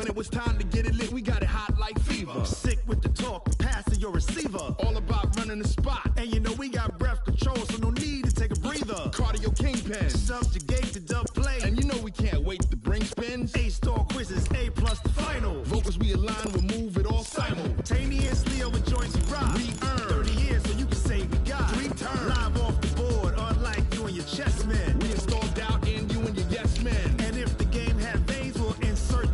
When it was time to get it lit, we got it hot like fever. Sick with the talk, passing your receiver. All about running the spot. And you know we got breath control, so no need to take a breather. Cardio kingpin, subjugate the dub play. And you know we can't wait to bring spins. A-star quizzes, A+ the final. Vocals we align, we'll move it all simultaneously over joints and rock. We earn 30 years, so you can say we got 3 turns. Live off the board, unlike you and your chess men. We install doubt in you and your yes men. And if the game had veins, we'll insert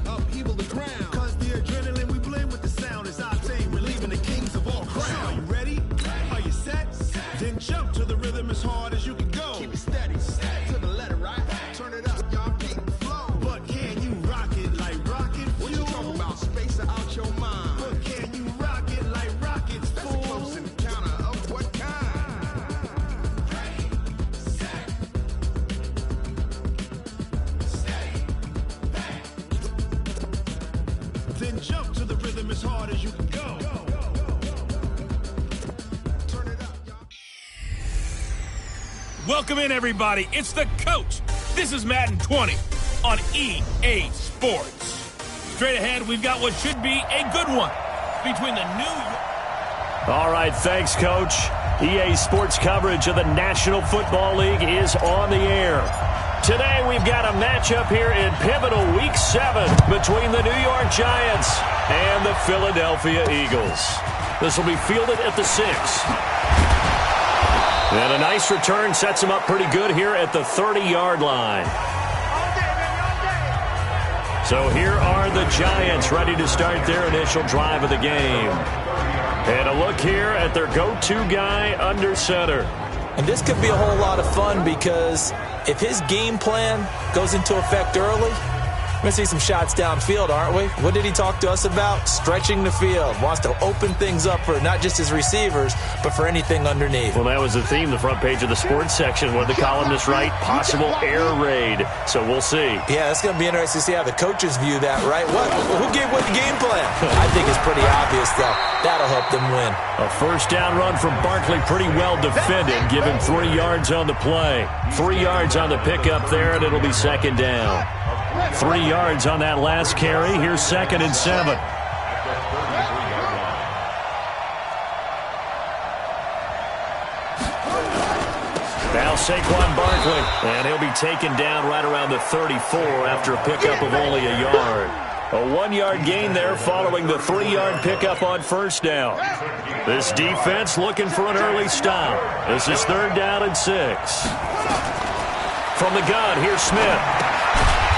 upheaval the ground. Cause the adrenaline we blend with the sound is our thing. We're leaving the kings of all crowns. So are you ready? Are you set? Then jump to the rhythm as hard as you can go. Keep it steady, to the letter, right? Turn it up, y'all, keep the flow. But can you rock it like rocket fuel? What you talking about? Space out your mind. But can you rock it like rockets, fool? That's a close encounter of what kind? Ready, set, steady, bang. Then jump to the rhythm as hard as you can go. Turn it up, y'all. Welcome in, everybody. It's the coach. This is Madden 20 on EA Sports. Straight ahead, we've got what should be a good one between the All right, thanks, Coach. EA Sports coverage of the National Football League is on the air. Today, we've got a matchup here in pivotal Week 7 between the New York Giants and the Philadelphia Eagles. This will be fielded at the 6. And a nice return sets him up pretty good here at the 30-yard line. So here are the Giants ready to start their initial drive of the game. And a look here at their go-to guy under center. And this could be a whole lot of fun because if his game plan goes into effect early, we're going to see some shots downfield, aren't we? What did he talk to us about? Stretching the field. Wants to open things up for not just his receivers, but for anything underneath. Well, that was the theme, the front page of the sports section, where the columnists write possible air raid. So we'll see. Yeah, it's going to be interesting to see how the coaches view that, right? Who gave what game plan? I think it's pretty obvious, though. That'll help them win. A first down run from Barkley, pretty well defended. Give him 3 yards on the play. 3 yards on the pickup there, and it'll be second down. 3 yards on that last carry. Here's 2nd and 7. Now Saquon Barkley, and he'll be taken down right around the 34 after a pickup of only a yard. A 1-yard gain there following the 3-yard pickup on first down. This defense looking for an early stop. This is 3rd down and 6. From the gun, here's Smith.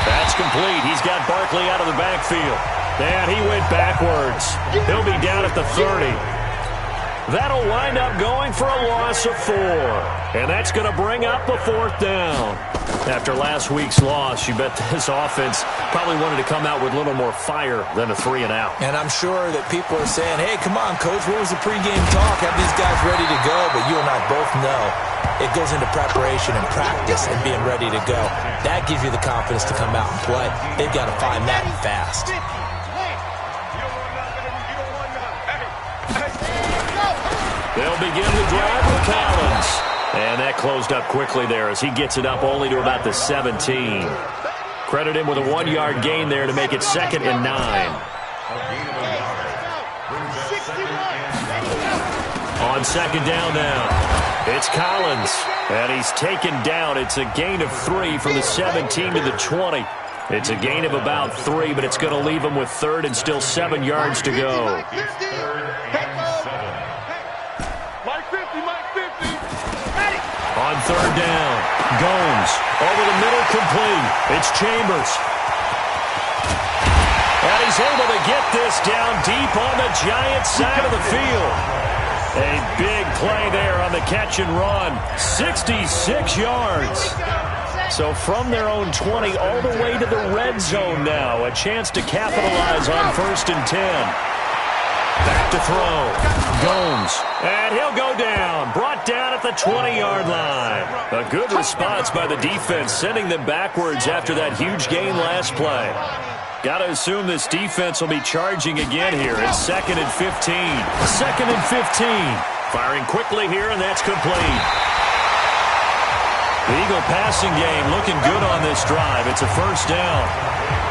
That's complete. He's got Barkley out of the backfield. And he went backwards. He'll be down at the 30. That'll wind up going for a loss of 4. And that's going to bring up a 4th down. After last week's loss, you bet this offense probably wanted to come out with a little more fire than a 3-and-out. And I'm sure that people are saying, hey, come on, Coach, what was the pregame talk? Have these guys ready to go? But you and I both know it goes into preparation and practice and being ready to go. That gives you the confidence to come out and play. They've got to find that fast. They'll begin the drive with Collins. And that closed up quickly there as he gets it up only to about the 17. Credit him with a 1-yard gain there to make it 2nd and 9. On 2nd down now, it's Collins. And he's taken down. It's a gain of 3 from the 17 to the 20. It's a gain of about 3, but it's going to leave him with 3rd and still 7 yards to go. On 3rd down, Gomes over the middle, complete. It's Chambers. And he's able to get this down deep on the Giants side of the field. A big play there on the catch and run. 66 yards. So from their own 20 all the way to the red zone now. A chance to capitalize on 1st and 10. Back to throw. Gomes. And he'll go down. Brought down at the 20-yard line. A good response by the defense, sending them backwards after that huge gain last play. Got to assume this defense will be charging again here. It's 2nd and 15. 2nd and 15. Firing quickly here, and that's complete. The Eagle passing game looking good on this drive. It's a first down.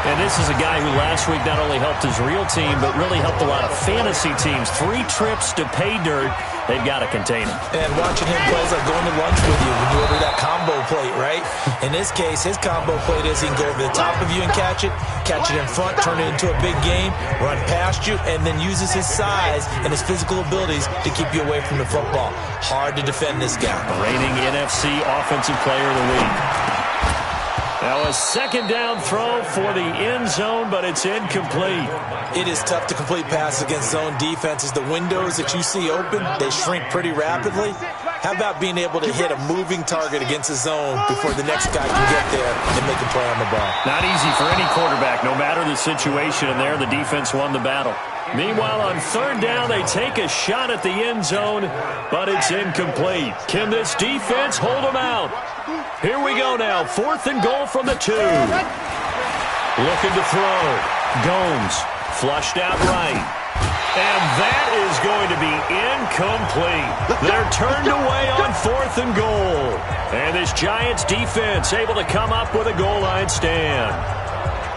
And this is a guy who last week not only helped his real team, but really helped a lot of fantasy teams. 3 trips to pay dirt. They've got to contain him. And watching him play is like going to lunch with you when you order that combo plate, right? In this case, his combo plate is he can go over the top of you and catch it in front, turn it into a big game, run past you, and then uses his size and his physical abilities to keep you away from the football. Hard to defend this guy. Reigning NFC Offensive Player of the Week. Now a second down throw for the end zone, but it's incomplete. It is tough to complete passes against zone defenses. The windows that you see open, they shrink pretty rapidly. How about being able to hit a moving target against a zone before the next guy can get there and make a play on the ball? Not easy for any quarterback, no matter the situation, and there the defense won the battle. Meanwhile, on third down, they take a shot at the end zone, but it's incomplete. Can this defense hold them out? Here we go now, 4th and goal from the 2. Looking to throw. Gomes, flushed out right. And that is going to be incomplete. They're turned away on 4th and goal. And this Giants defense able to come up with a goal line stand.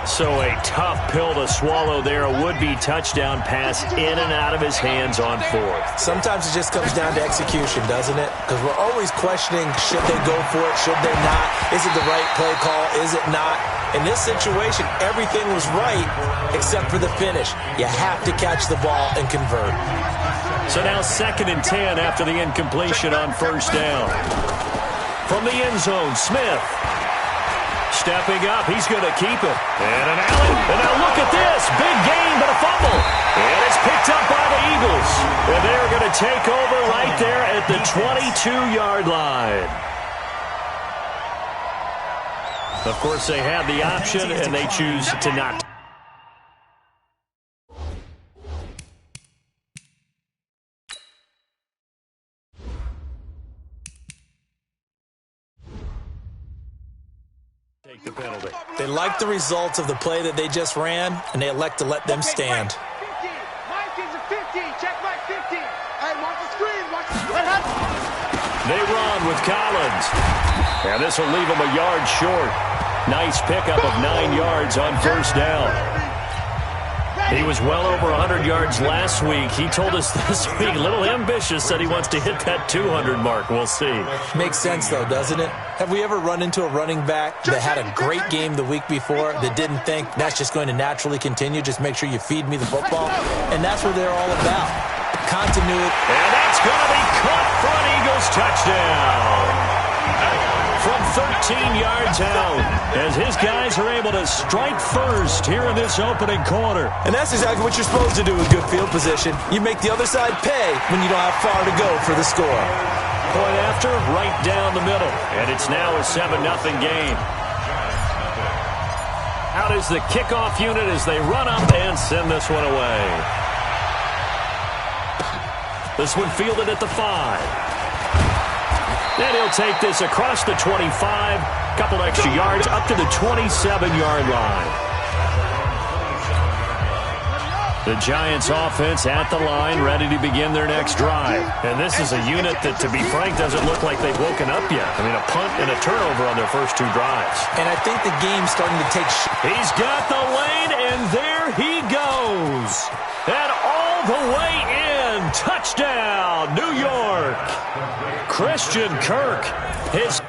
So a tough pill to swallow there. A would-be touchdown pass in and out of his hands on 4th. Sometimes it just comes down to execution, doesn't it? Because we're always questioning, should they go for it, should they not? Is it the right play call, is it not? In this situation, everything was right except for the finish. You have to catch the ball and convert. So now 2nd and 10 after the incompletion on first down. From the end zone, Smith. Stepping up, he's going to keep it. And an alley. And now look at this. Big gain, but a fumble. And it's picked up by the Eagles. And they're going to take over right there at the 22-yard line. Of course, they have the option, and they choose to not. Take the penalty. They like the results of the play that they just ran, and they elect to let them stand. 50. Mike is a 50. Check Mike 50. Hey, watch the screen. Watch the screen. They run with Collins. And this will leave them a yard short. Nice pickup of 9 yards on first down. He was well over 100 yards last week. He told us this week, a little ambitious, said he wants to hit that 200 mark. We'll see. Makes sense, though, doesn't it? Have we ever run into a running back that had a great game the week before that didn't think that's just going to naturally continue? Just make sure you feed me the football. And that's what they're all about. Continuity. And that's going to be caught for an Eagles touchdown. From 13 yards out, as his guys are able to strike first here in this opening quarter. And that's exactly what you're supposed to do with good field position. You make the other side pay when you don't have far to go for the score. Point after, right down the middle. And it's now a 7-0 game. Out is the kickoff unit as they run up and send this one away. This one fielded at the 5. Then he'll take this across the 25, couple extra yards up to the 27-yard line. The Giants offense at the line, ready to begin their next drive. And this is a unit that, to be frank, doesn't look like they've woken up yet. I mean, a punt and a turnover on their first 2 drives. And I think the game's starting to take... He's got the lane, and there he goes. And all the way in. Touchdown, New York. Christian Kirk, his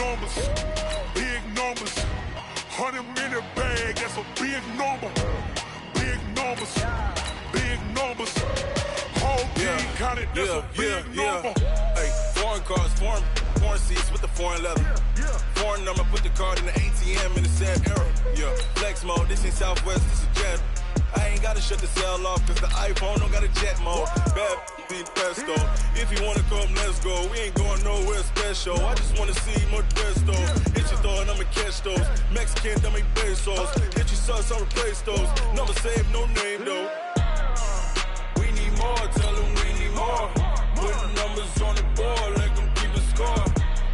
numbers, big numbers. 100-minute bag, that's a big number. Big numbers, big numbers. Whole team counted, that's a big number. Hey, foreign cars, foreign seats with the foreign leather. Foreign number, put the card in the ATM in the sad era. Yeah, flex mode, this ain't Southwest, this is jet. I ain't gotta shut the cell off, cause the iPhone don't got a jet mode. Bad beat pesto. If you wanna come, let's go. We ain't going nowhere special. I just wanna see more desto. Hit your throw and I'ma catch those. Mexican, dummy pesos. Hit your sauce, I'll replace those. Never save no name though. We need more, tell them we need more. Putting numbers on the board, let them keep a score.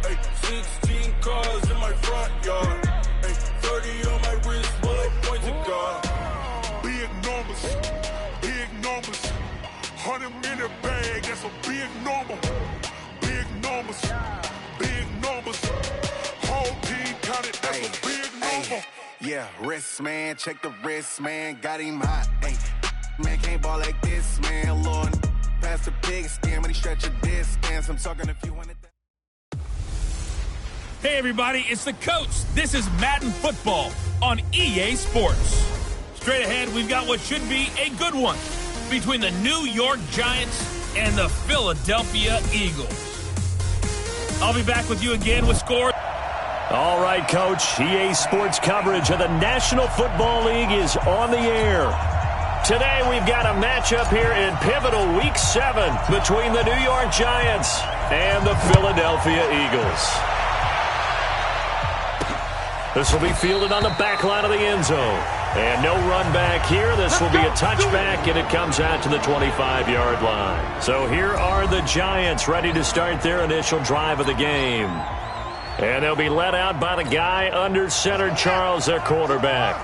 Hey, 16 cars in my front yard. Hey, 30 on my wrist, bullet points of God. Big numbers, big numbers. 100-minute bag, that's a big number. Big numbers, big numbers. Whole team counted, that's a big number. Yeah, wrist man, check the wrist man, got him hot. Ay, man can't ball like this, man. Lord, past the pig skin when he stretch a distance. I'm talking a few hundred. Hey everybody, it's the coach. This is Madden Football on EA Sports. Straight ahead, we've got what should be a good one between the New York Giants and the Philadelphia Eagles. I'll be back with you again with scores. All right, Coach. EA Sports coverage of the National Football League is on the air. Today, we've got a matchup here in pivotal Week 7 between the New York Giants and the Philadelphia Eagles. This will be fielded on the back line of the end zone. And no run back here. This will be a touchback, and it comes out to the 25-yard line. So here are the Giants ready to start their initial drive of the game. And they'll be led out by the guy under center, Charles, their quarterback.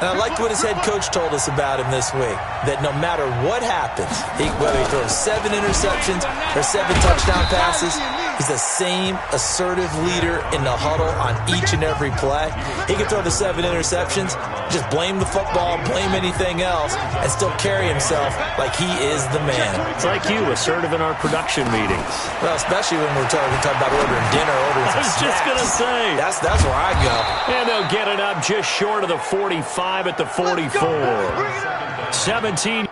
And I liked what his head coach told us about him this week, that no matter what happens, whether he throws 7 interceptions or 7 touchdown passes, he's the same assertive leader in the huddle on each and every play. He can throw the 7 interceptions, just blame the football, blame anything else, and still carry himself like he is the man. It's like you, assertive in our production meetings. Well, especially when we're talking about ordering dinner, ordering some snacks. I was just going to say. That's where I go. And they'll get it up just short of the 45 at the 44. 17.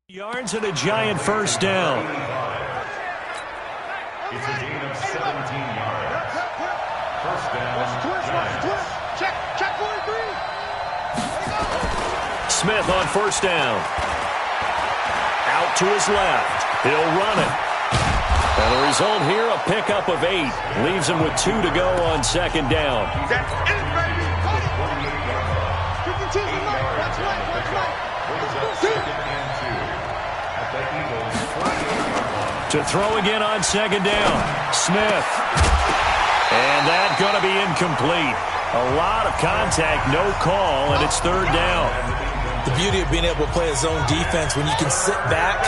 Yards and a Giant first down. It's a gain of 17 yards. First down. Giants. Check 43. Smith on first down. Out to his left. He'll run it. And the result here, a pickup of 8. Leaves him with 2 to go on second down. That's it, baby. 52 to right. Watch right. To throw again on second down. Smith. And that's going to be incomplete. A lot of contact, no call, and it's third down. The beauty of being able to play a zone defense when you can sit back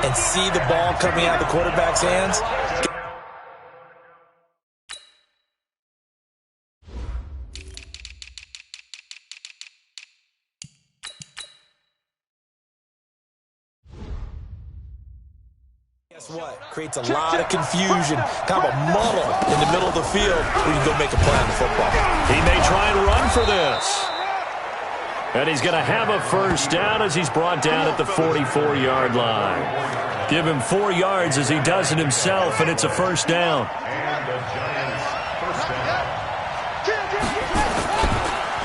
and see the ball coming out of the quarterback's hands. Guess what? Creates a lot of confusion, kind of a muddle in the middle of the field where you can go make a play on the football. He may try and run for this. And he's going to have a first down as he's brought down at the 44-yard line. Give him 4 yards as he does it himself, and it's a first down. And the Giants first down.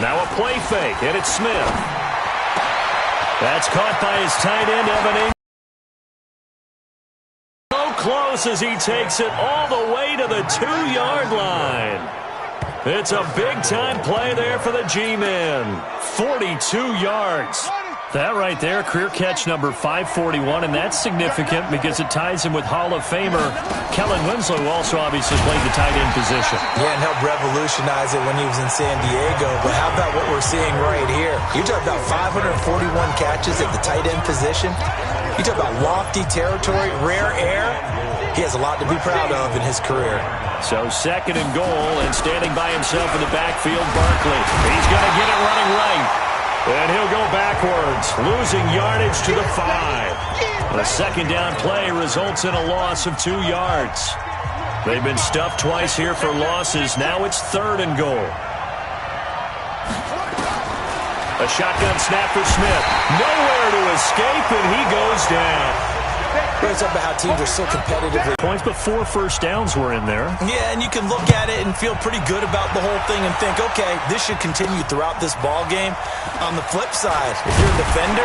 Now a play fake, and it's Smith. That's caught by his tight end, Evan Ingram. Close as he takes it all the way to the 2-yard line. It's a big-time play there for the G-men. 42 yards. That right there, career catch number 541, and that's significant because it ties him with Hall of Famer Kellen Winslow, who also obviously played the tight end position. Yeah, and helped revolutionize it when he was in San Diego. But how about what we're seeing right here? You're talking about 541 catches at the tight end position. You talk about lofty territory, rare air. He has a lot to be proud of in his career. So 2nd and goal, and standing by himself in the backfield, Barkley. He's going to get it running right. And he'll go backwards, losing yardage to the 5. A 2nd down play results in a loss of 2 yards. They've been stuffed twice here for losses. Now it's 3rd and goal. A shotgun snap for Smith. Nowhere to escape, and he goes down. It's up about how teams are so competitive. Points, but 4 first downs were in there. Yeah, and you can look at it and feel pretty good about the whole thing and think, okay, this should continue throughout this ball game. On the flip side, if you're a defender,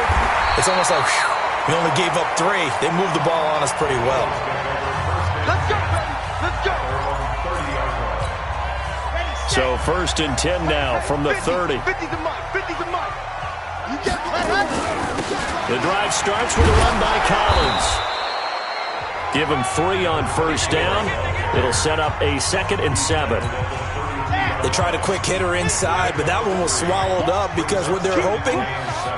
it's almost like, whew, we only gave up 3. They moved the ball on us pretty well. Let's go, baby. Let's go. So 1st and 10 now from the 30. 50's a mark. 50's a mark. You get The drive starts with a run by Collins. Give him 3 on 1st down. It'll set up a 2nd and 7. They tried a quick hitter inside, but that one was swallowed up because what they're hoping,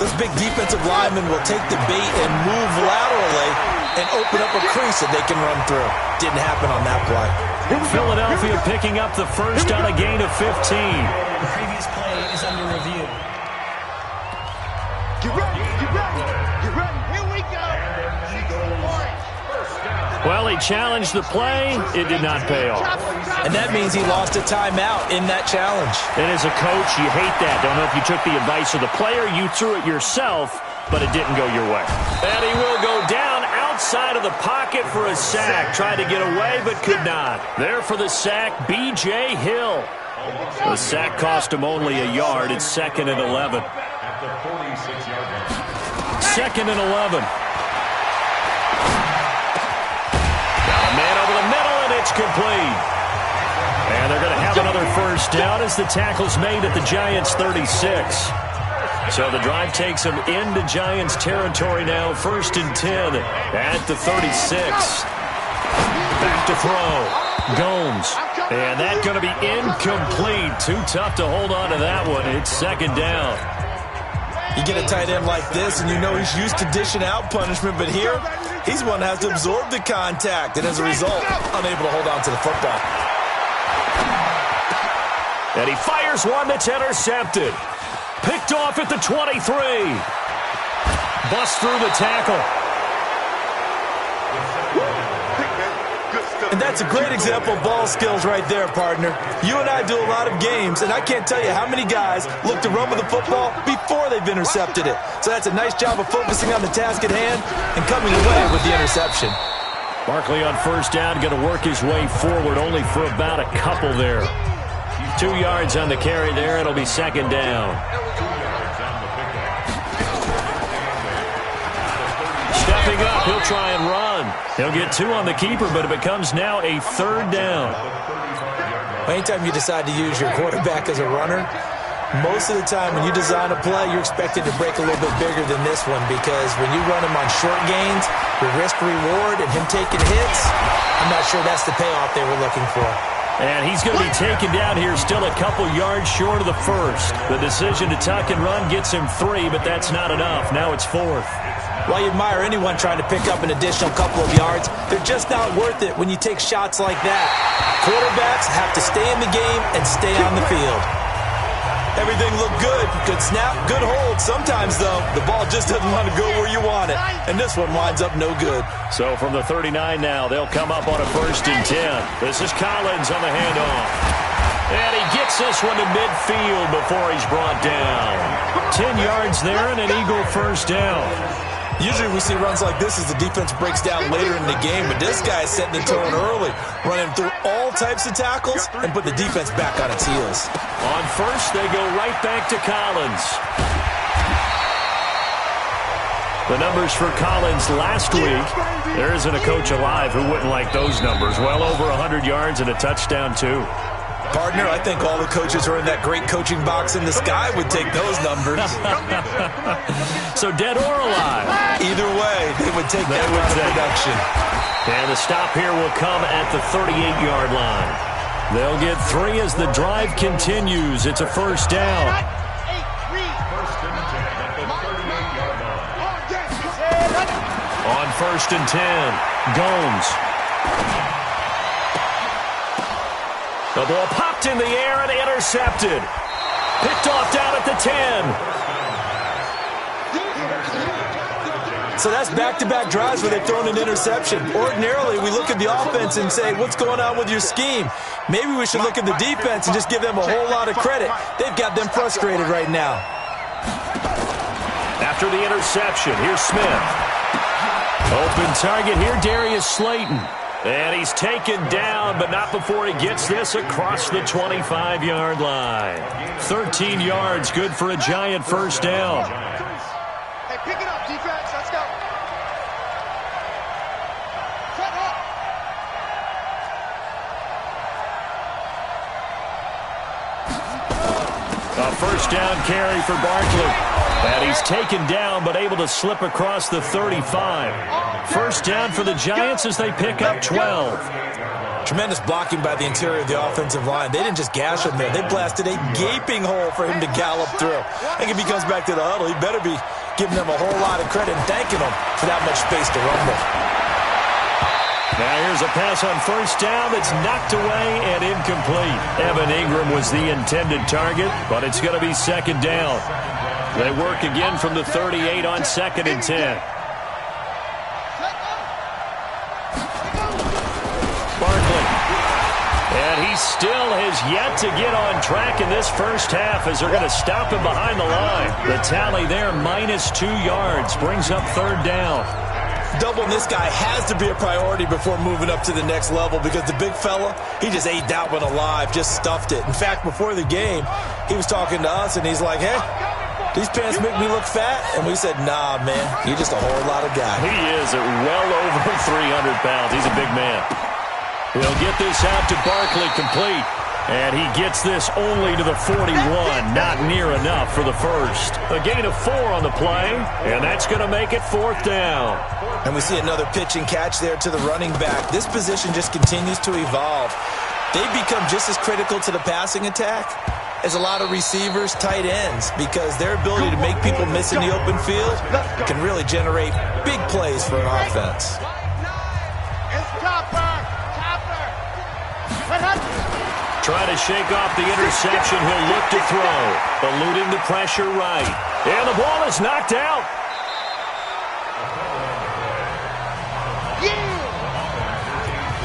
those big defensive linemen will take the bait and move laterally and open up a crease that they can run through. Didn't happen on that play. Philadelphia picking up the 1st on a gain of 15. The previous play is under review. Get ready. Get ready. Get ready. Here we go. Well, he challenged the play. It did not pay off. And that means he lost a timeout in that challenge. And as a coach, you hate that. Don't know if you took the advice of the player. You threw it yourself, but it didn't go your way. And he will go down outside of the pocket for a sack. Tried to get away, but could not. There for the sack, B.J. Hill. The sack cost him only a yard. It's 2nd and 11. 2nd and 11. Man over the middle, and it's complete. And they're going to have another 1st down as the tackle's made at the Giants' 36. So the drive takes them into Giants territory now. 1st and 10 at the 36. Back to throw. Gomes. And that's going to be incomplete. Too tough to hold on to that one. It's 2nd down. You get a tight end like this, and you know he's used to dishing out punishment, but here, he's one that has to absorb the contact, and as a result, unable to hold on to the football. And he fires one that's intercepted. Picked off at the 23. Busts through the tackle. And that's a great example of ball skills right there, partner. You and I do a lot of games, and I can't tell you how many guys look to run with the football before they've intercepted it. So that's a nice job of focusing on the task at hand and coming away with the interception. Barkley on 1st down, going to work his way forward only for about a couple there. 2 yards on the carry there. It'll be 2nd down. Stepping up, he'll try and run. He'll get 2 on the keeper, but it becomes now a 3rd down. Anytime you decide to use your quarterback as a runner, most of the time when you design a play, you're expected to break a little bit bigger than this one because when you run him on short gains, your risk-reward and him taking hits, I'm not sure that's the payoff they were looking for. And he's going to be taken down here still a couple yards short of the 1st. The decision to tuck and run gets him 3, but that's not enough. Now it's 4th. While you admire anyone trying to pick up an additional couple of yards, they're just not worth it when you take shots like that. Quarterbacks have to stay in the game and stay on the field. Everything looked good. Good snap, good hold. Sometimes, though, the ball just doesn't want to go where you want it. And this one winds up no good. So from the 39 now, they'll come up on a 1st and 10. This is Collins on the handoff. And he gets this one to midfield before he's brought down. 10 yards there and an Eagle 1st down. Usually we see runs like this as the defense breaks down later in the game, but this guy is setting the tone early, running through all types of tackles and put the defense back on its heels. On 1st, they go right back to Collins. The numbers for Collins last week, there isn't a coach alive who wouldn't like those numbers. Well over 100 yards and a touchdown, too. Partner, I think all the coaches who are in that great coaching box in the sky would take those numbers. So dead or alive? Either way, they would take that kind of production. And the stop here will come at the 38-yard line. They'll get 3 as the drive continues. It's a first down. On first and 10, Gomes. The ball popped in the air and intercepted. Picked off down at the 10. So that's back-to-back drives where they've thrown an interception. Ordinarily, we look at the offense and say, what's going on with your scheme? Maybe we should look at the defense and just give them a whole lot of credit. They've got them frustrated right now. After the interception, here's Smith. Open target here, Darius Slayton. And he's taken down, but not before he gets this across the 25-yard line. 13 yards, good for a Giant first down. Hey, pick it up, defense. Let's go. Shut up. A first down carry for Barkley. And he's taken down, but able to slip across the 35. First down for the Giants as they pick up 12. Tremendous blocking by the interior of the offensive line. They didn't just gash him there. They blasted a gaping hole for him to gallop through. I think if he comes back to the huddle, he better be giving them a whole lot of credit and thanking them for that much space to rumble. Now here's a pass on first down that's knocked away and incomplete. Evan Ingram was the intended target, but it's going to be second down. They work again from the 38 on second and 10. Barkley. And he still has yet to get on track in this first half as they're going to stop him behind the line. The tally there, -2 yards, brings up third down. Doubling this guy has to be a priority before moving up to the next level because the big fella, he just ate that one alive, just stuffed it. In fact, before the game, he was talking to us, and he's like, hey, these pants make me look fat? And we said, nah, man, you're just a whole lot of guy. He is at well over 300 pounds. He's a big man. He'll get this out to Barkley complete. And he gets this only to the 41, not near enough for the first. A gain of 4 on the play, and that's going to make it fourth down. And we see another pitch and catch there to the running back. This position just continues to evolve. They become just as critical to the passing attack as a lot of receivers, tight ends, because their ability to make people miss in the open field can really generate big plays for an offense. Try to shake off the interception. He'll look to throw. Eluding the pressure right. And the ball is knocked out.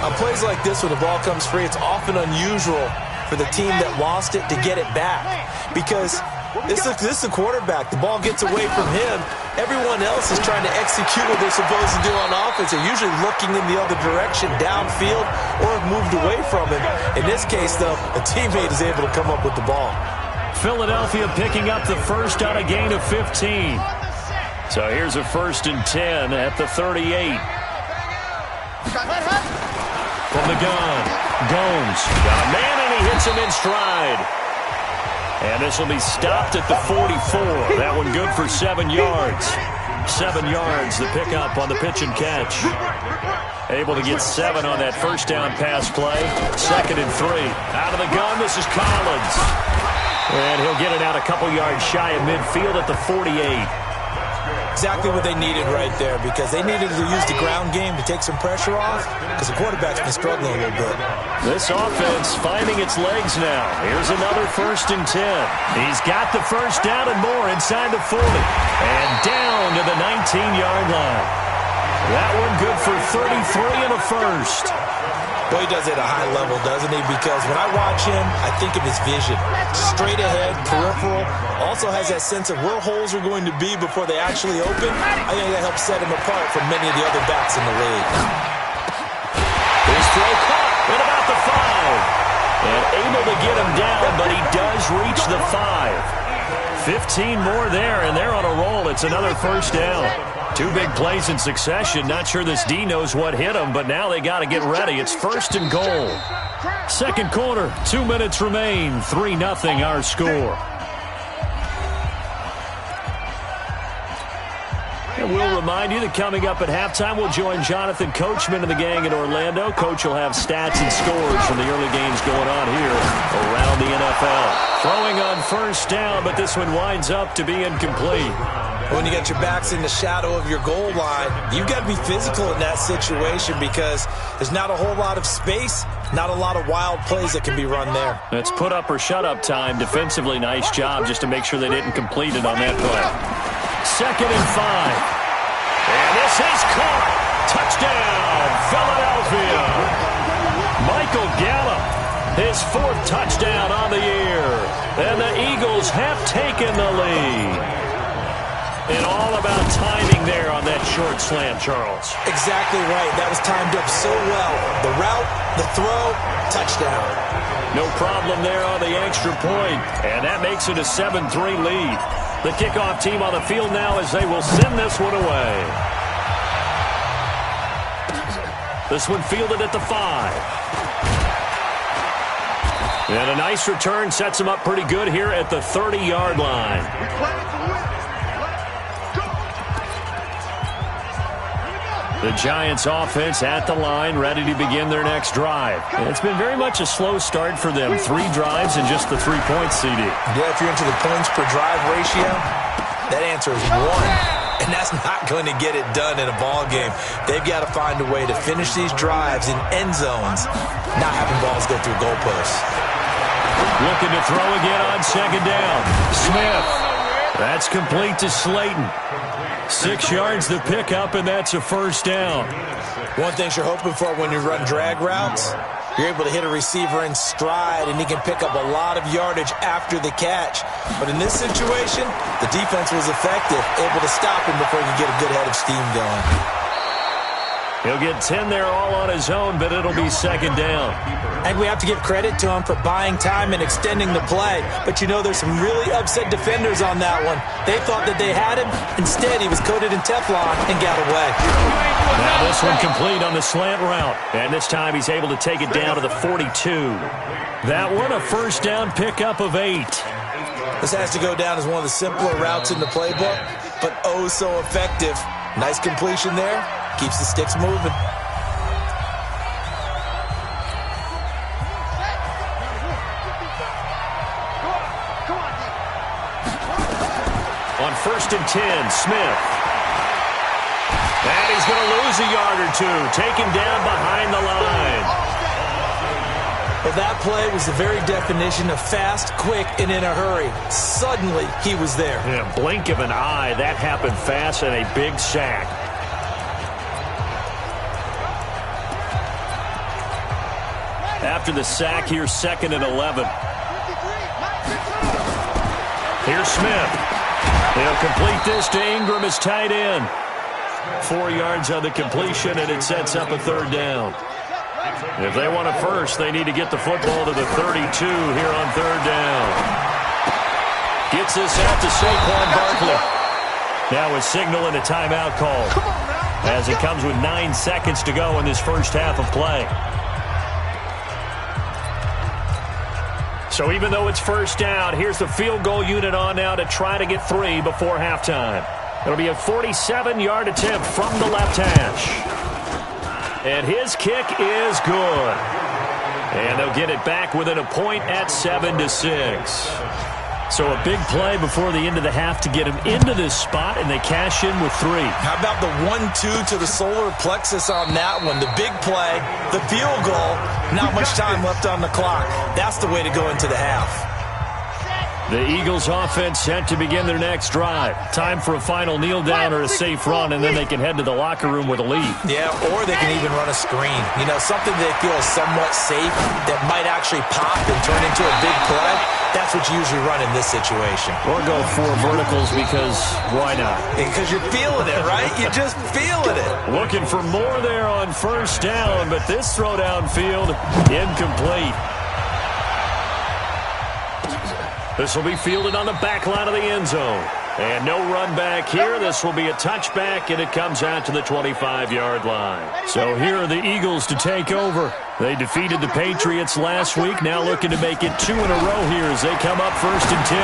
On plays like this, when the ball comes free, it's often unusual for the team that lost it to get it back. Because this is the quarterback. The ball gets away from him. Everyone else is trying to execute what they're supposed to do on offense. They're usually looking in the other direction, downfield, or have moved away from him. In this case, though, a teammate is able to come up with the ball. Philadelphia picking up the first on a gain of 15. So here's a first and 10 at the 38. From the gun, Gomes got a man and he hits him in stride. And this will be stopped at the 44. That one good for 7 yards. 7 yards, the pickup on the pitch and catch. Able to get 7 on that first down pass play. Second and 3. Out of the gun, this is Collins. And he'll get it out a couple yards shy of midfield at the 48. Exactly what they needed right there, because they needed to use the ground game to take some pressure off, because the quarterback's been struggling a little bit. This offense finding its legs now. Here's another first and 10. He's got the first down and more inside the 40. And down to the 19-yard line. That one good for 33 and a first. Well, he does it at a high level, doesn't he? Because when I watch him, I think of his vision. Straight ahead, peripheral. Also has that sense of where holes are going to be before they actually open. I think that helps set him apart from many of the other backs in the league. His throw caught at about the 5. And able to get him down, but he does reach the 5. 15 more there, and they're on a roll. It's another first down. Two big plays in succession. Not sure this D knows what hit him, but now they got to get ready. It's 1st and goal. Second quarter, 2 minutes remain. 3-0 our score. And we'll remind you that coming up at halftime, we'll join Jonathan Coachman and the gang in Orlando. Coach will have stats and scores from the early games going on here around the NFL. Throwing on 1st down, but this one winds up to be incomplete. When you got your backs in the shadow of your goal line, you've got to be physical in that situation because there's not a whole lot of space, not a lot of wild plays that can be run there. That's put up or shut up time. Defensively, nice job just to make sure they didn't complete it on that play. 2nd and 5. And this is caught. Touchdown, Philadelphia. Michael Gallup, his 4th touchdown on the year. And the Eagles have taken the lead. And all about timing there on that short slant, Charles. Exactly right. That was timed up so well. The route, the throw, touchdown. No problem there on the extra point. And that makes it a 7-3 lead. The kickoff team on the field now as they will send this one away. This one fielded at the 5. And a nice return sets them up pretty good here at the 30-yard line. The Giants offense at the line, ready to begin their next drive. And it's been very much a slow start for them. 3 drives and just the 3 points, CD. Yeah, if you're into the points per drive ratio, that answer is 1. And that's not going to get it done in a ball game. They've got to find a way to finish these drives in end zones, not having balls go through goalposts. Looking to throw again on 2nd down. Smith. That's complete to Slayton. 6 yards to pick up, and that's a 1st down. One thing you're hoping for when you run drag routes, you're able to hit a receiver in stride, and he can pick up a lot of yardage after the catch. But in this situation, the defense was effective, able to stop him before he could get a good head of steam going. He'll get 10 there all on his own, but it'll be 2nd down. And we have to give credit to him for buying time and extending the play. But you know, there's some really upset defenders on that one. They thought that they had him. Instead, he was coated in Teflon and got away. Now this one complete on the slant route. And this time he's able to take it down to the 42. That one a 1st down pickup of 8. This has to go down as one of the simpler routes in the playbook, but oh so effective. Nice completion there. Keeps the sticks moving. On 1st and 10, Smith. And he's going to lose a yard or 2. Taken down behind the line. Well, that play was the very definition of fast, quick, and in a hurry. Suddenly, he was there. In a blink of an eye, that happened fast and a big sack. After the sack, here's 2nd and 11. Here's Smith. He'll complete this to Ingram as tight end. 4 yards on the completion, and it sets up a 3rd down. If they want a first, they need to get the football to the 32 here on 3rd down. Gets this out to Saquon Barkley. Now a signal and a timeout call as it comes with 9 seconds to go in this first half of play. So even though it's 1st down, here's the field goal unit on now to try to get 3 before halftime. It'll be a 47-yard attempt from the left hash. And his kick is good. And they'll get it back within a point at 7-6. So a big play before the end of the half to get him into this spot, and they cash in with 3. How about the 1-2 to the solar plexus on that one? The big play, the field goal, not much time left on the clock. That's the way to go into the half. The Eagles offense set to begin their next drive. Time for a final kneel down or a safe run, and then they can head to the locker room with a lead. Yeah, or they can even run a screen. You know, something they feel is somewhat safe that might actually pop and turn into a big play. That's what you usually run in this situation. Or go 4 verticals because why not? Because you're feeling it, right? You're just feeling it. Looking for more there on 1st down, but this throw downfield incomplete. This will be fielded on the back line of the end zone. And no run back here. This will be a touchback, and it comes out to the 25-yard line. So here are the Eagles to take over. They defeated the Patriots last week, now looking to make it 2 in a row here as they come up 1st and 10.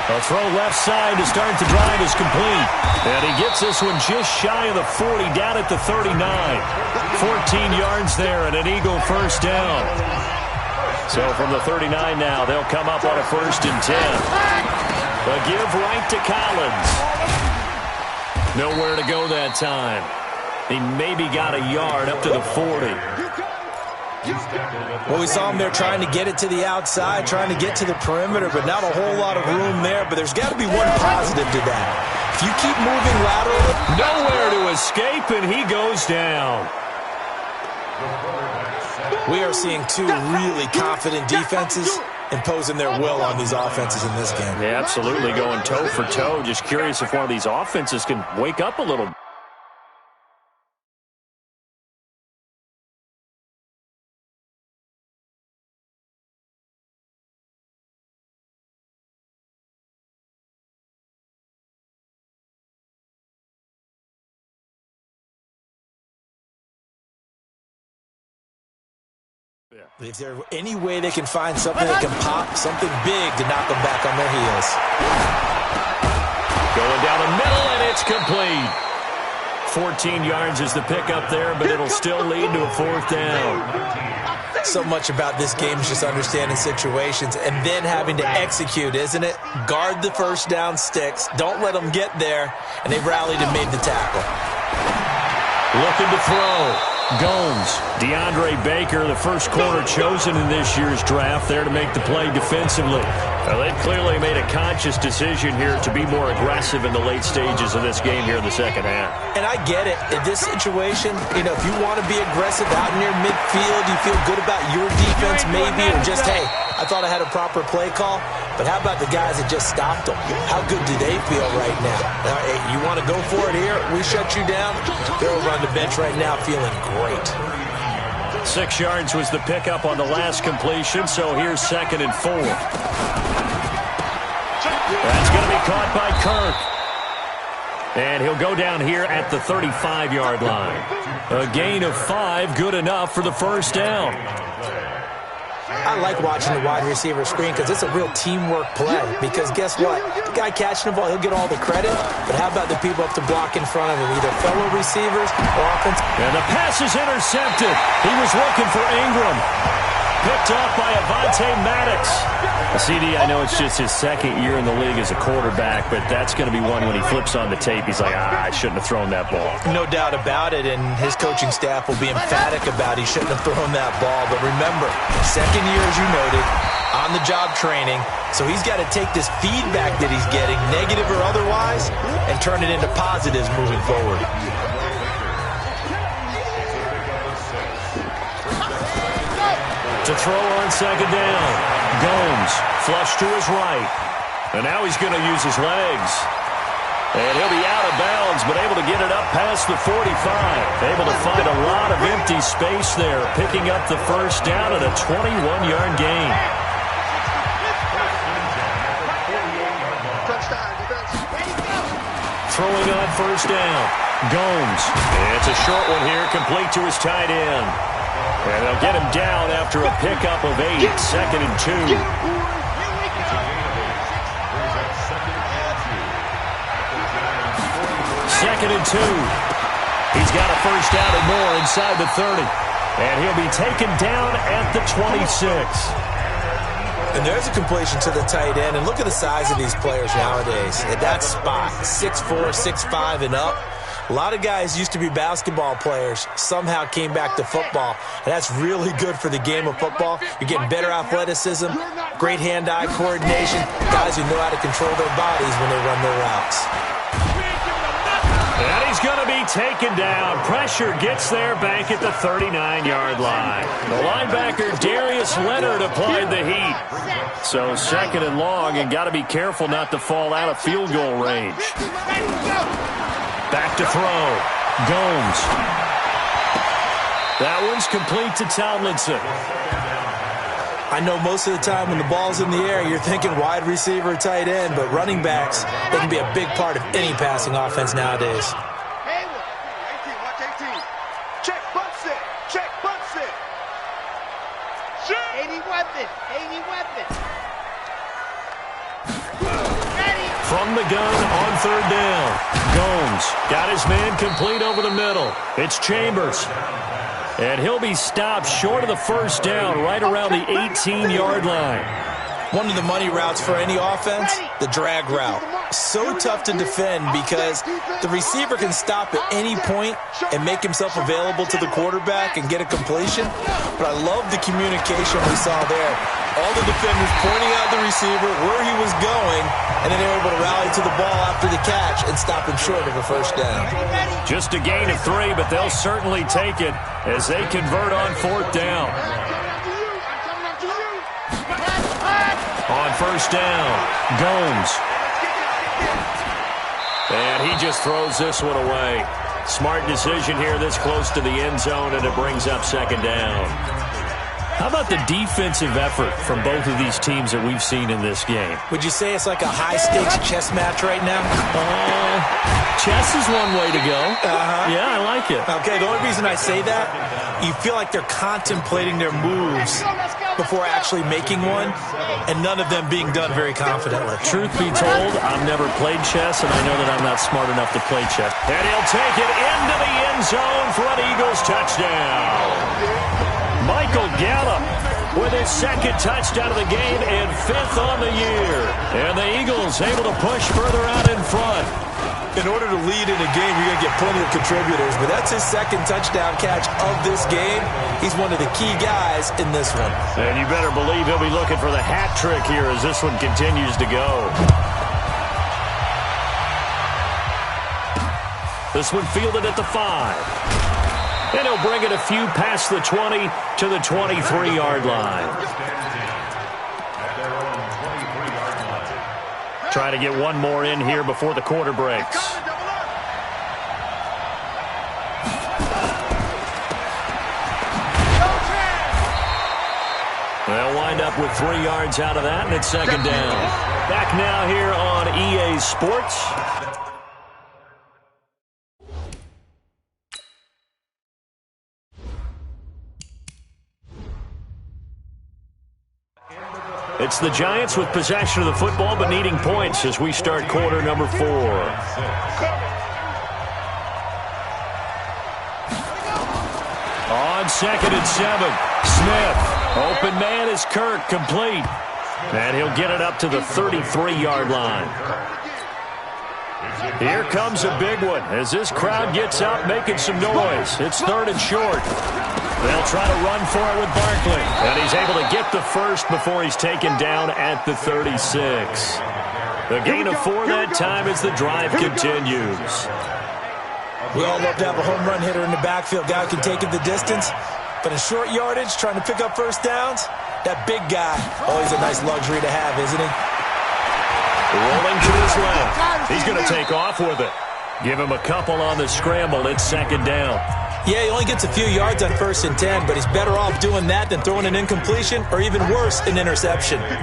A throw left side to start the drive is complete. And he gets this one just shy of the 40, down at the 39. 14 yards there and an Eagle first down. So from the 39 now, they'll come up on a 1st and 10. A give right to Collins. Nowhere to go that time. He maybe got a yard up to the 40. Well, we saw him there trying to get it to the outside, trying to get to the perimeter, but not a whole lot of room there. But there's got to be one positive to that. If you keep moving laterally. Nowhere to escape, and he goes down. We are seeing two really confident defenses imposing their will on these offenses in this game. Yeah, absolutely, going toe for toe. Just curious if one of these offenses can wake up a little. If there's any way they can find something that can pop, something big to knock them back on their heels. Going down the middle, and it's complete. 14 yards is the pickup there, but it'll still lead to a 4th down. So much about this game is just understanding situations and then having to execute, isn't it? Guard the first down sticks. Don't let them get there, and they've rallied and made the tackle. Looking to throw. Gomes, DeAndre Baker, the first corner chosen in this year's draft, there to make the play defensively. Now, they've clearly made a conscious decision here to be more aggressive in the late stages of this game here in the second half. And I get it. In this situation, you know, if you want to be aggressive out near midfield, you feel good about your defense maybe, or just, hey, I thought I had a proper play call. But how about the guys that just stopped them? How good do they feel right now? Hey, you want to go for it here? We shut you down? They're over on the bench right now feeling great. 6 yards was the pickup on the last completion, so here's 2nd and 4. That's going to be caught by Kirk. And he'll go down here at the 35-yard line. A gain of 5, good enough for the first down. I like watching the wide receiver screen because it's a real teamwork play. Because guess what? The guy catching the ball, he'll get all the credit. But how about the people up to block in front of him, either fellow receivers or offense? And the pass is intercepted. He was looking for Ingram. Picked off by Avonte Maddox. CD, I know it's just his 2nd year in the league as a quarterback, but that's going to be one when he flips on the tape. He's like, I shouldn't have thrown that ball. No doubt about it, and his coaching staff will be emphatic about he shouldn't have thrown that ball. But remember, 2nd year, as you noted, on-the-job training, so he's got to take this feedback that he's getting, negative or otherwise, and turn it into positives moving forward. To throw on 2nd down. Gomes, flush to his right. And now he's going to use his legs. And he'll be out of bounds, but able to get it up past the 45. Able to find a lot of empty space there, picking up the first down at a 21-yard gain. Throwing on 1st down. Gomes. It's a short one here, complete to his tight end. And they'll get him down after a pickup of 8, 2nd and 2. 2nd and 2. He's got a first down and more inside the 30. And he'll be taken down at the 26. And there's a completion to the tight end. And look at the size of these players nowadays. At that spot, 6'4", 6'5", and up. A lot of guys used to be basketball players, somehow came back to football, and that's really good for the game of football. You're getting better athleticism, great hand-eye coordination, guys who know how to control their bodies when they run their routes. And he's going to be taken down. Pressure gets there back at the 39-yard line. The linebacker, Darius Leonard, applied the heat. So 2nd and long, and got to be careful not to fall out of field goal range. Back to throw. Gomes. That one's complete to Tomlinson. I know most of the time when the ball's in the air, you're thinking wide receiver, tight end, but running backs, they can be a big part of any passing offense nowadays. Hey, 18, watch 18. Check, butt set. Check, butt set. 80 weapon. 80 weapon. From the gun on third down. Gomes got his man complete over the middle. It's Chambers. And he'll be stopped short of the first down right around the 18-yard line. One of the money routes for any offense, the drag route. So tough to defend because the receiver can stop at any point and make himself available to the quarterback and get a completion. But I love the communication we saw there. All the defenders pointing out the receiver, where he was going, and then they were able to rally to the ball after the catch and stop him short of a first down. Just a gain of 3, but they'll certainly take it as they convert on fourth down. On first down, Gomes. And he just throws this one away. Smart decision here this close to the end zone, and it brings up second down. How about the defensive effort from both of these teams that we've seen in this game? Would you say it's like a high-stakes chess match right now? Chess is one way to go. Yeah, I like it. Okay, the only reason I say that, you feel like they're contemplating their moves before actually making one, and none of them being done very confidently. Truth be told, I've never played chess, and I know that I'm not smart enough to play chess. And he'll take it into the end zone for an Eagles touchdown. Michael Gallup with his second touchdown of the game and 5th on the year. And the Eagles able to push further out in front. In order to lead in a game, you're going to get plenty of contributors, but that's his second touchdown catch of this game. He's one of the key guys in this one. And you better believe he'll be looking for the hat trick here as this one continues to go. This one fielded at the 5. And he'll bring it a few past the 20 to the 23-yard line. Try to get one more in here before the quarter breaks. They'll wind up with 3 yards out of that, and it's second down. Back now here on EA Sports. It's the Giants with possession of the football but needing points as we start quarter number 4. On second and 7, Smith. Open man is Kirk, complete. And he'll get it up to the 33-yard line. Here comes a big one as this crowd gets out making some noise. It's third and short. They'll try to run for it with Barkley. And he's able to get the first before he's taken down at the 36. The gain of 4 that time as the drive continues. We all love to have a home run hitter in the backfield. Guy can take it the distance. But in short yardage, trying to pick up first downs, that big guy, always a nice luxury to have, isn't he? Rolling to his left. He's going to take off with it. Give him a couple on the scramble. It's second down. Yeah, he only gets a few yards on 1st and 10, but he's better off doing that than throwing an incompletion or even worse, an interception. It's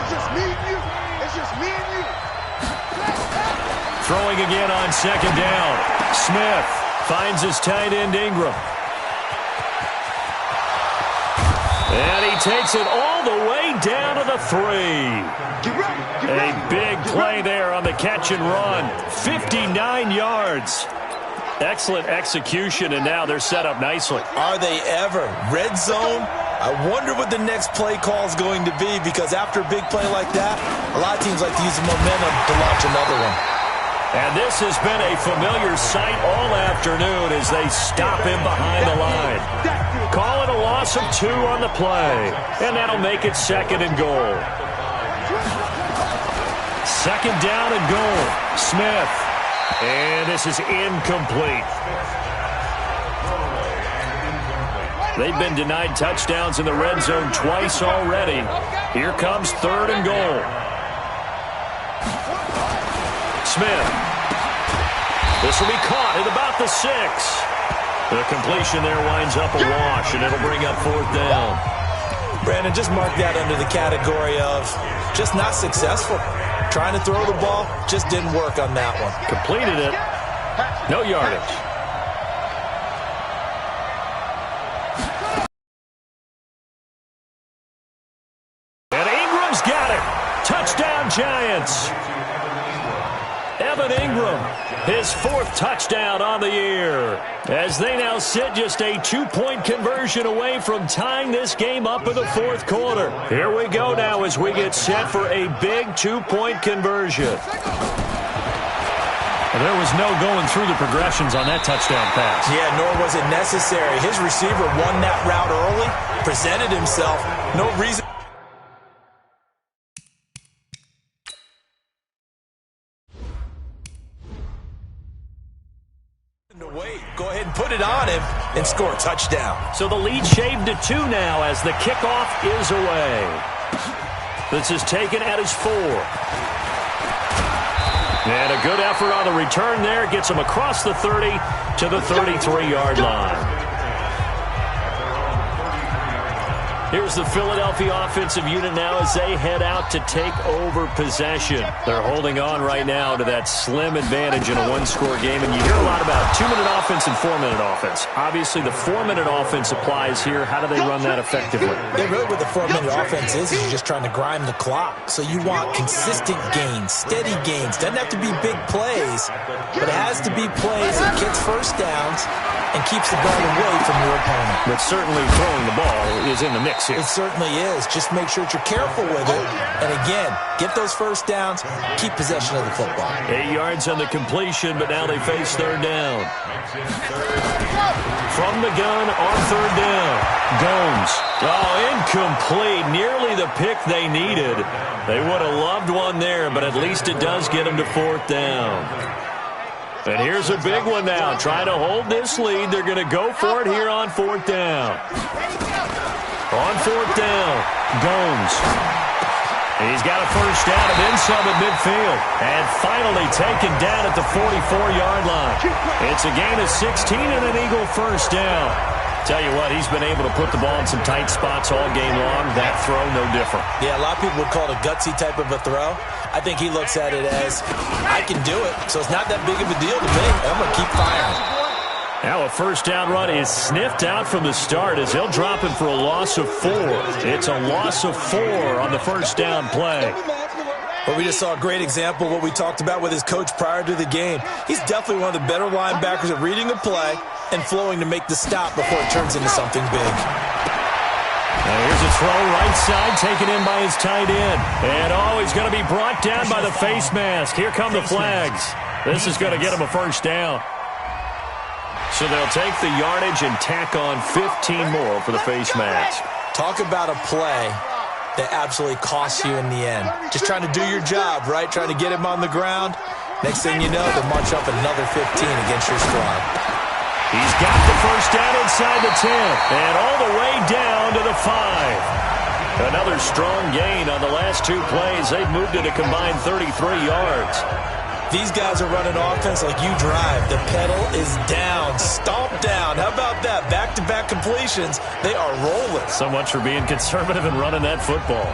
just me and you. It's just me and you. Throwing again on second down. Smith finds his tight end Ingram. And he takes it all the way down to the 3. A big play there on the catch and run. 59 yards. Excellent execution, and now they're set up nicely. Are they ever? Red zone? I wonder what the next play call is going to be, because after a big play like that, a lot of teams like to use the momentum to launch another one. And this has been a familiar sight all afternoon as they stop him behind the line. Call it a loss of 2 on the play, and that'll make it second and goal. Second down and goal. Smith. And this is incomplete. They've been denied touchdowns in the red zone twice already. Here comes third and goal. Smith. This will be caught at about the 6. The completion there winds up a wash, and it'll bring up fourth down. Brandon, just mark that under the category of just not successful. Trying to throw the ball, just didn't work on that one. Completed it. No yardage. And Ingram's got it. Touchdown, Giants. Evan Ingram, his 4th touchdown on the year, as they now sit just a 2-point conversion away from tying this game up in the 4th quarter. Here we go now as we get set for a big 2-point conversion. Well, there was no going through the progressions on that touchdown pass. Yeah, nor was it necessary. His receiver won that route early, presented himself, no reason to wait. Go ahead and put it on him and score a touchdown. So the lead shaved to 2 now as the kickoff is away. This is taken at his 4. And a good effort on the return there. Gets him across the 30 to the 33-yard line. Here's the Philadelphia offensive unit now as they head out to take over possession. They're holding on right now to that slim advantage in a 1-score game. And you hear a lot about 2-minute offense and 4-minute offense. Obviously, the 4-minute offense applies here. How do they run that effectively? Yeah, really what the 4-minute offense is you're just trying to grind the clock. So you want consistent gains, steady gains. Doesn't have to be big plays, but it has to be plays that gets first downs and keeps the ball away from your opponent. But certainly throwing the ball is in the mix here. It certainly is. Just make sure that you're careful with it. And again, get those first downs, keep possession of the football. 8 yards on the completion, but now they face 3rd down. From the gun on 3rd down. Gomes. Oh, incomplete. Nearly the pick they needed. They would have loved one there, but at least it does get them to 4th down. And here's a big one now. Trying to hold this lead. They're going to go for it here on 4th down. On 4th down, Gomes. He's got a first down and then some at midfield. And finally taken down at the 44-yard line. It's a gain of 16 and an Eagle first down. Tell you what, he's been able to put the ball in some tight spots all game long. That throw, no different. Yeah, a lot of people would call it a gutsy type of a throw. I think he looks at it as, I can do it, so it's not that big of a deal to me. I'm going to keep firing. Now a first down run is sniffed out from the start as he'll drop him for a loss of 4. It's a loss of 4 on the first down play. Well, we just saw a great example of what we talked about with his coach prior to the game. He's definitely one of the better linebackers at reading a play and flowing to make the stop before it turns into something big. Now here's a throw right side taken in by his tight end. And he's going to be brought down by the face mask. Here come the flags. This is going to get him a first down. So they'll take the yardage and tack on 15 more for the face mask. Talk about a play that absolutely costs you in the end. Just trying to do your job, right? Trying to get him on the ground. Next thing you know, they'll march up another 15 against your squad. He's got the first down inside the 10 and all the way down to the 5. Another strong gain on the last 2 plays. They've moved it a combined 33 yards. These guys are running offense like you drive. The pedal is down, stomp down. How about that? Back-to-back completions. They are rolling. So much for being conservative and running that football.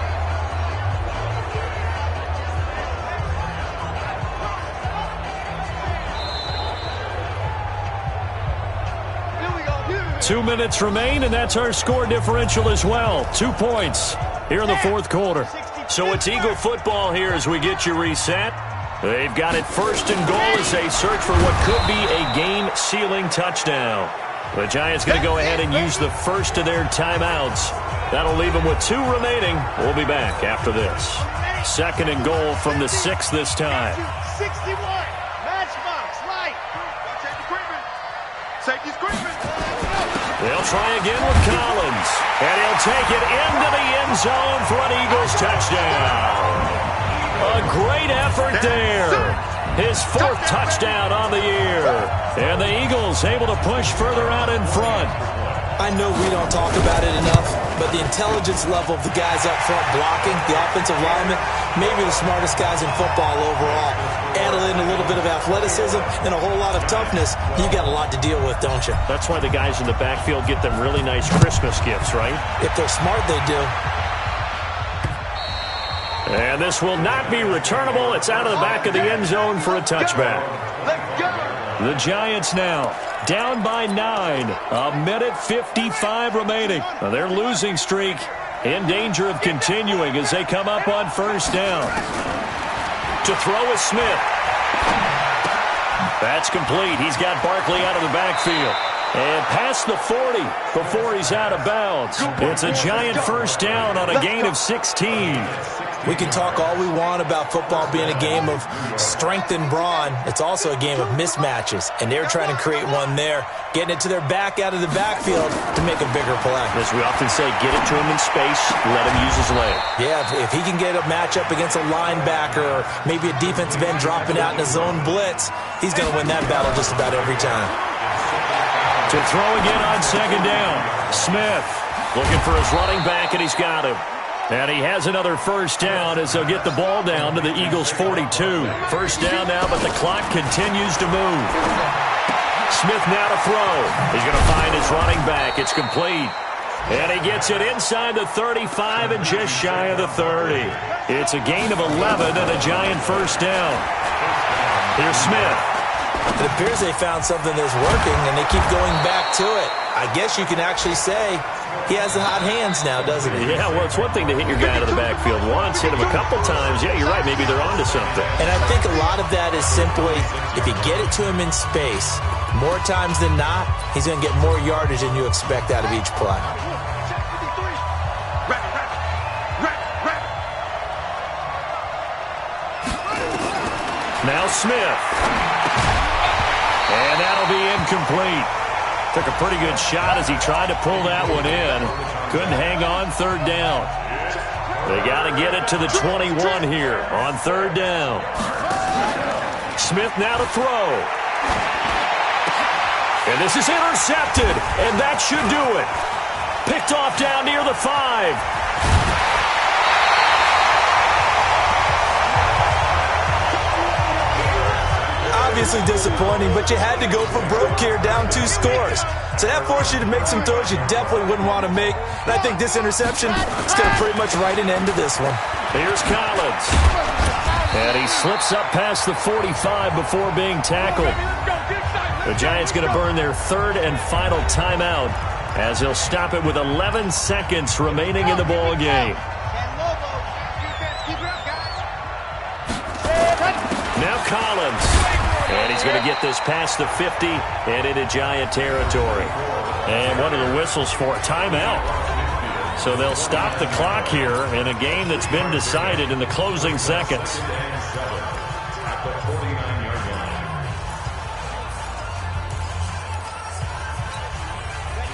Here we go. 2 minutes remain, and that's our score differential as well. 2 points here in the 4th quarter. So it's Eagle football here as we get you reset. They've got it 1st and goal as they search for what could be a game-sealing touchdown. The Giants going to go ahead and use the first of their timeouts. That'll leave them with 2 remaining. We'll be back after this. 2nd and goal from the 6 this time. 61. Matchbox, right. Safety screenman. They'll try again with Collins. And he'll take it into the end zone for an Eagles touchdown. A great effort there. His 4th touchdown on the year. And the Eagles able to push further out in front. I know we don't talk about it enough, but the intelligence level of the guys up front blocking, the offensive linemen, maybe the smartest guys in football overall. Add in a little bit of athleticism and a whole lot of toughness, you got a lot to deal with, don't you? That's why the guys in the backfield get them really nice Christmas gifts, right? If they're smart, they do. And this will not be returnable. It's out of the back of the end zone for a touchback. The Giants now down by 9. 1:55 remaining. Now their losing streak in danger of continuing as they come up on first down. To throw is Smith. That's complete. He's got Barkley out of the backfield. And past the 40 before he's out of bounds. It's a Giant first down on a gain of 16. We can talk all we want about football being a game of strength and brawn. It's also a game of mismatches, and they're trying to create one there, getting it to their back out of the backfield to make a bigger play. As we often say, get it to him in space, let him use his leg. Yeah, if he can get a matchup against a linebacker or maybe a defensive end dropping out in a zone blitz, he's going to win that battle just about every time. To throw again on second down. Smith looking for his running back, and he's got him. And he has another first down as they'll get the ball down to the Eagles' 42. First down now, but the clock continues to move. Smith now to throw. He's going to find his running back. It's complete. And he gets it inside the 35 and just shy of the 30. It's a gain of 11 and a Giant first down. Here's Smith. It appears they found something that's working, and they keep going back to it. I guess you can actually say he has the hot hands now, doesn't he? Yeah, well, it's one thing to hit your guy out of the backfield once, hit him a couple times. Yeah, you're right. Maybe they're onto something. And I think a lot of that is simply if you get it to him in space, more times than not, he's going to get more yardage than you expect out of each play. Now Smith. And that'll be incomplete. Took a pretty good shot as he tried to pull that one in. Couldn't hang on third down. They got to get it to the 21 here on third down. Smith now to throw. And this is intercepted, and that should do it. Picked off down near the 5. Obviously disappointing, but you had to go for broke here, down 2 scores. So that forced you to make some throws you definitely wouldn't want to make. And I think this interception is going to pretty much write an end to this one. Here's Collins. And he slips up past the 45 before being tackled. The Giants going to burn their third and final timeout as they'll stop it with 11 seconds remaining in the ball game. Now Collins. And he's going to get this past the 50 and into Giant territory. And one of the whistles for a timeout. So they'll stop the clock here in a game that's been decided in the closing seconds.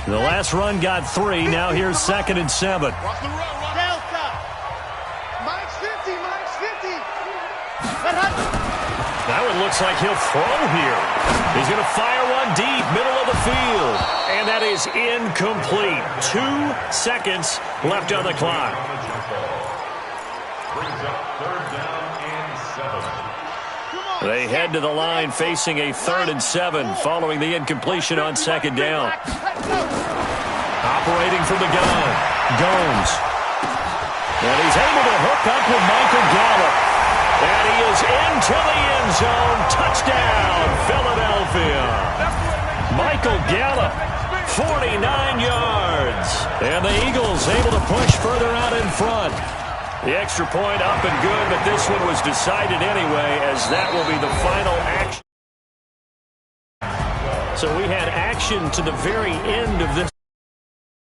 The last run got 3. Now here's 2nd and 7. Now it looks like he'll throw here. He's going to fire one deep, middle of the field. And that is incomplete. 2 seconds left on the clock. They head to the line facing a 3rd and 7 following the incompletion on 2nd down. Operating from the gun, Gomes. And he's able to hook up with Michael Gallup. And he is into the end zone. Touchdown, Philadelphia. Michael Gallup, 49 yards. And the Eagles able to push further out in front. The extra point up and good, but this one was decided anyway, as that will be the final action. So we had action to the very end of this.